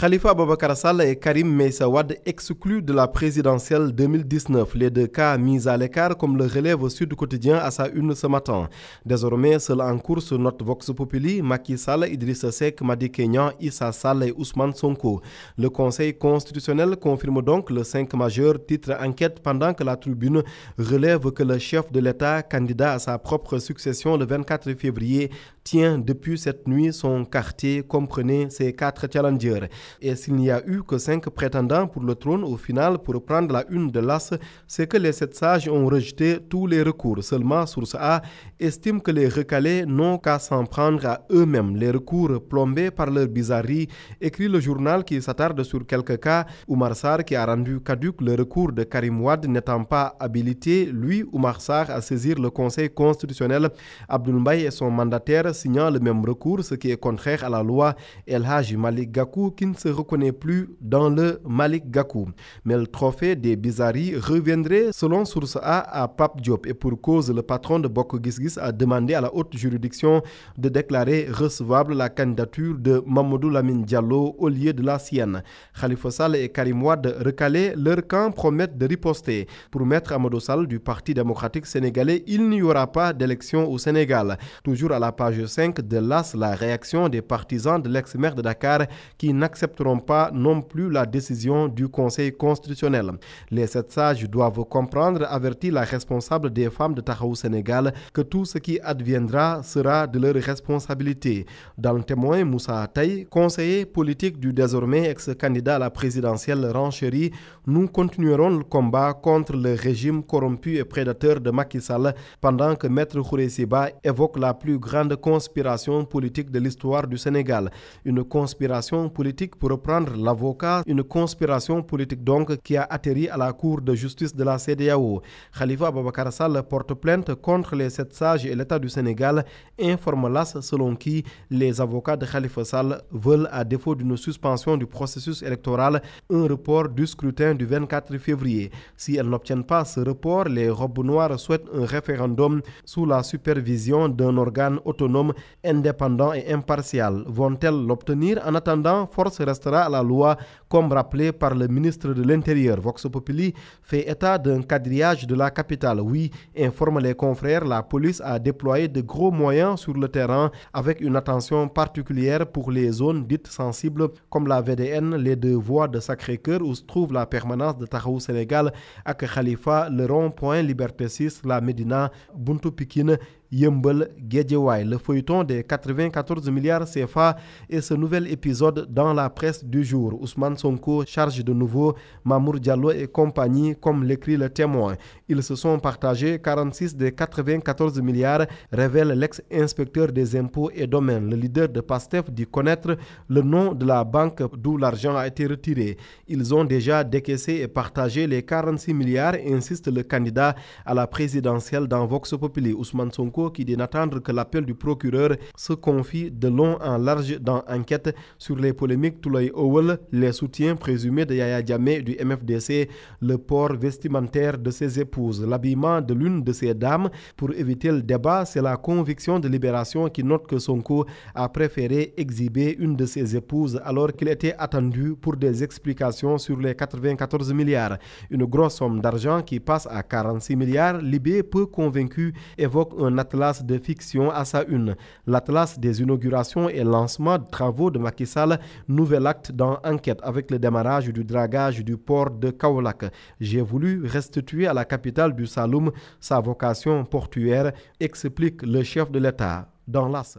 Khalifa Ababakar Sall et Karim Meïssa Wade exclus de la présidentielle 2019. Les deux cas mis à l'écart comme le relève Sud Quotidien à sa une ce matin. Désormais, seul en course notre Vox Populi, Macky Sall, Idrissa Seck, Madické Niang, Issa Sall et Ousmane Sonko. Le Conseil constitutionnel confirme donc le 5 majeur, titre enquête, pendant que la Tribune relève que le chef de l'État, candidat à sa propre succession le 24 février, tient depuis cette nuit son quartier, comprenez ses 4 challengers. Et s'il n'y a eu que 5 prétendants pour le trône au final, pour prendre la une de l'As, c'est que les 7 sages ont rejeté tous les recours. Seulement, Source A estime que les recalés n'ont qu'à s'en prendre à eux-mêmes. Les recours plombés par leur bizarrerie, écrit le journal qui s'attarde sur quelques cas. Oumar Sarr qui a rendu caduc le recours de Karim Wade n'étant pas habilité, lui, Oumar Sarr, à saisir le Conseil constitutionnel. Abdoul Mbaye et son mandataire signant le même recours, ce qui est contraire à la loi. El Hadji Malick Gakou qui ne se reconnaît plus dans le Malick Gakou. Mais le trophée des bizarreries reviendrait, selon Source A, à Pape Diop. Et pour cause, le patron de Bokk Gis Gis a demandé à la haute juridiction de déclarer recevable la candidature de Mamadou Lamine Diallo au lieu de la sienne. Khalifa Sall et Karim Wade recalés, leur camp promettent de riposter. Pour Maître Amadou Sall du Parti démocratique sénégalais, il n'y aura pas d'élection au Sénégal. Toujours à la page 5 de l'As, la réaction des partisans de l'ex-maire de Dakar qui n'accepteront pas non plus la décision du Conseil constitutionnel. Les 7 sages doivent comprendre, avertit la responsable des femmes de Taxawu Sénégal, que tout ce qui adviendra sera de leur responsabilité. Dans le Témoin, Moussa Taye, conseiller politique du désormais ex-candidat à la présidentielle, renchérit: nous continuerons le combat contre le régime corrompu et prédateur de Macky Sall, pendant que Maître Khoureyssi Ba évoque la plus grande conspiration politique de l'histoire du Sénégal. Une conspiration politique, pour reprendre l'avocat, une conspiration politique donc qui a atterri à la Cour de justice de la CEDEAO. Khalifa Ababakar Sall porte plainte contre les 7 sages et l'État du Sénégal, informe l'As, selon qui les avocats de Khalifa Sall veulent, à défaut d'une suspension du processus électoral, un report du scrutin du 24 février. Si elles n'obtiennent pas ce report, les robes noires souhaitent un référendum sous la supervision d'un organe autonome, indépendant et impartial. Vont-elles l'obtenir? En attendant, force restera à la loi, comme rappelé par le ministre de l'Intérieur. Vox Populi fait état d'un quadrillage de la capitale. Oui, informent les confrères, la police a déployé de gros moyens sur le terrain, avec une attention particulière pour les zones dites sensibles, comme la VDN, les 2 voies de Sacré-Cœur où se trouve la permanence de Taxawu Sénégal, ak Khalifa, le rond-point Liberté 6, la Médina, Buntu Pikine, Yeumbeul, Guédiawaye. Le feuilleton des 94 milliards CFA et ce nouvel épisode dans la presse du jour. Ousmane Sonko charge de nouveau Mamour Diallo et compagnie, comme l'écrit le Témoin. Ils se sont partagés 46 des 94 milliards, révèle l'ex-inspecteur des impôts et domaines. Le leader de PASTEF dit connaître le nom de la banque d'où l'argent a été retiré. Ils ont déjà décaissé et partagé les 46 milliards, insiste le candidat à la présidentielle dans Vox Populi. Ousmane Sonko qui dit n'attendre que l'appel du procureur se confie de long en large dans enquête sur les polémiques Toulay Owel, les soutiens présumés de Yaya Jammeh du MFDC, le port vestimentaire de ses épouses, l'habillement de l'une de ces dames. Pour éviter le débat, c'est la conviction de Libération qui note que Sonko a préféré exhiber une de ses épouses alors qu'il était attendu pour des explications sur les 94 milliards. Une grosse somme d'argent qui passe à 46 milliards. Libé, peu convaincu, évoque un atlas de fiction à sa une. L'atlas des inaugurations et lancements de travaux de Macky Sall, nouvel acte dans Enquête avec le démarrage du dragage du port de Kaolack. J'ai voulu restituer à la capitale du Saloum sa vocation portuaire, explique le chef de l'État dans l'As.